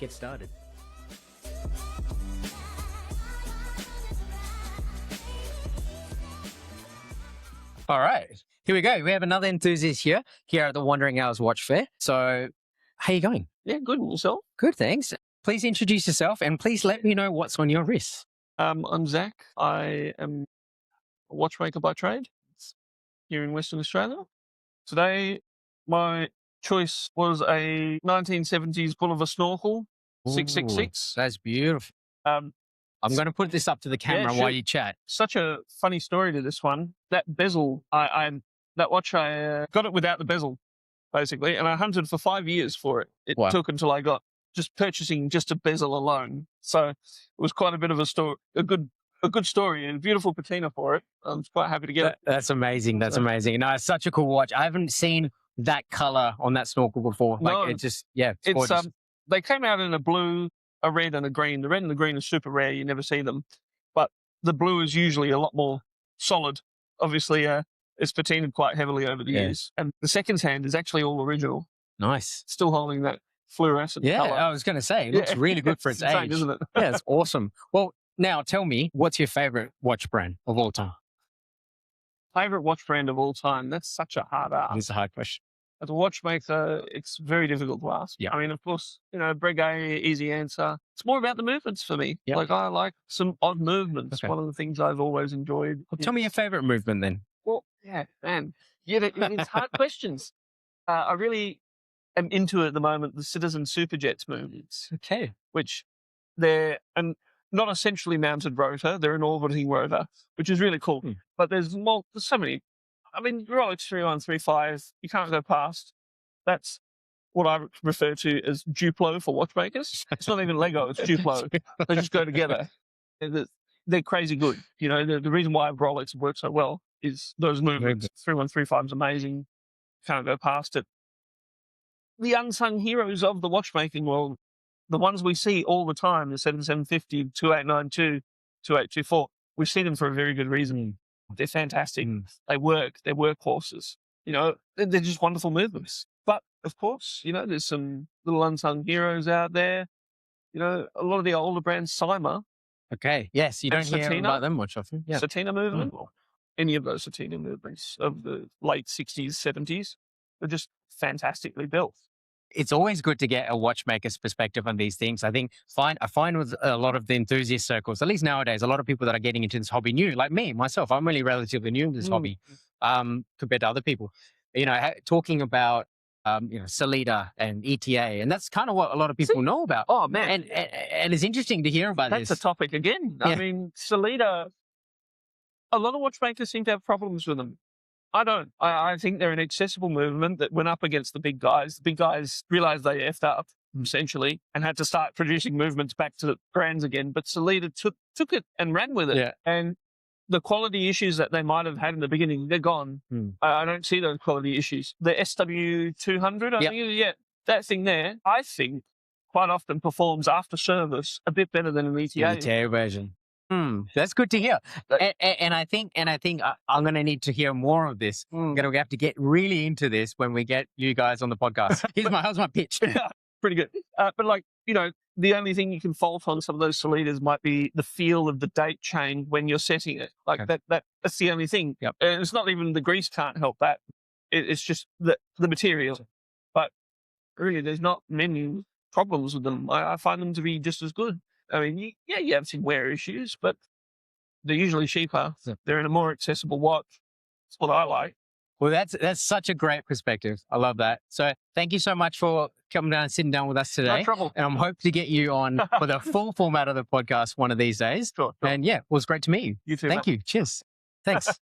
get started. All right, here we go. We have another enthusiast here at the Wandering Hours Watch Fair. So, how you going? Yeah, good. And yourself? Good, thanks. Please introduce yourself and please let me know what's on your wrist. I'm Zach. I am a watchmaker by trade here in Western Australia. Today, my choice was a 1970s Bulliver snorkel, 666. That's beautiful. Um, I'm going to put this up to the camera while you chat. Such a funny story to this one. That bezel, that watch, I got it without the bezel, basically, and I hunted for 5 years for it. It took until I got just purchasing just a bezel alone. So it was quite a bit of a story, a good story, and beautiful patina for it. I'm quite happy to get it. That's amazing. That's amazing. No, it's such a cool watch. I haven't seen that color on that snorkel before. Like, it's gorgeous. They came out in a blue, a red, and a green. The red and the green are super rare. You never see them. But the blue is usually a lot more solid. Obviously, it's patinaed quite heavily over the years. And the second hand is actually all original. Nice. Still holding that fluorescent color. I was going to say, it looks really good for its insane, age. isn't it? Yeah, it's awesome. Well, now tell me, what's your favorite watch brand of all time? Favorite watch brand of all time? That's such a hard ask. It's a hard question. As a watchmaker, it's very difficult to ask. Yeah. I mean, of course, Breguet, easy answer. It's more about the movements for me. Yeah. Like, I like some odd movements. Okay. One of the things I've always enjoyed. Well, tell me your favorite movement then. Well, yeah, man. Yeah, it's hard questions. I really am into at the moment the Citizen Superjets movements. Okay. Which they're not a centrally mounted rotor. They're an orbiting rotor, which is really cool. But there's so many. I mean, Rolex 3135, you can't go past. That's what I refer to as Duplo for watchmakers. It's not even Lego, it's Duplo. They just go together. They're crazy good. The reason why Rolex works so well is those movements. 3135 is amazing. Can't go past it. The unsung heroes of the watchmaking world, the ones we see all the time, the 7750, 2892, 2824, we see them for a very good reason. They're fantastic. They work. They're workhorses. They're just wonderful movements. But, of course, there's some little unsung heroes out there. A lot of the older brands, Cyma. Okay. Yes, you don't hear about them much often. Yeah. Satina movement. Any of those Satina movements of the late 60s, 70s. They're just fantastically built. It's always good to get a watchmaker's perspective on these things. I find with a lot of the enthusiast circles, at least nowadays, a lot of people that are getting into this hobby new, like me, myself, I'm really relatively new to this hobby compared to other people. Talking about, Sellita and ETA, and that's kind of what a lot of people know about. Oh, man. And it's interesting to hear about this. That's a topic again. Yeah. I mean, Sellita, a lot of watchmakers seem to have problems with them. I don't. I think they're an accessible movement that went up against the big guys. The big guys realized they effed up, essentially, and had to start producing movements back to the brands again. But Sellita took it and ran with it. Yeah. And the quality issues that they might have had in the beginning, they're gone. I don't see those quality issues. The SW200, I think, that thing there, I think, quite often performs after service a bit better than an ETA. ETA version. That's good to hear. And I think I'm going to need to hear more of this. We have to get really into this when we get you guys on the podcast. How's my pitch? Pretty good. But the only thing you can fault on some of those Sellitas might be the feel of the date chain when you're setting it. That's the only thing. Yep. And it's not even the grease can't help that. It's just the material. But really, there's not many problems with them. I find them to be just as good. I mean, you have some wear issues, but they're usually cheaper. They're in a more accessible watch. That's what I like. Well, that's such a great perspective. I love that. So thank you so much for coming down and sitting down with us today. No trouble. And I'm hoping to get you on for the full format of the podcast one of these days. Sure. And it was great to meet you. You too. Thank you. Cheers. Thanks.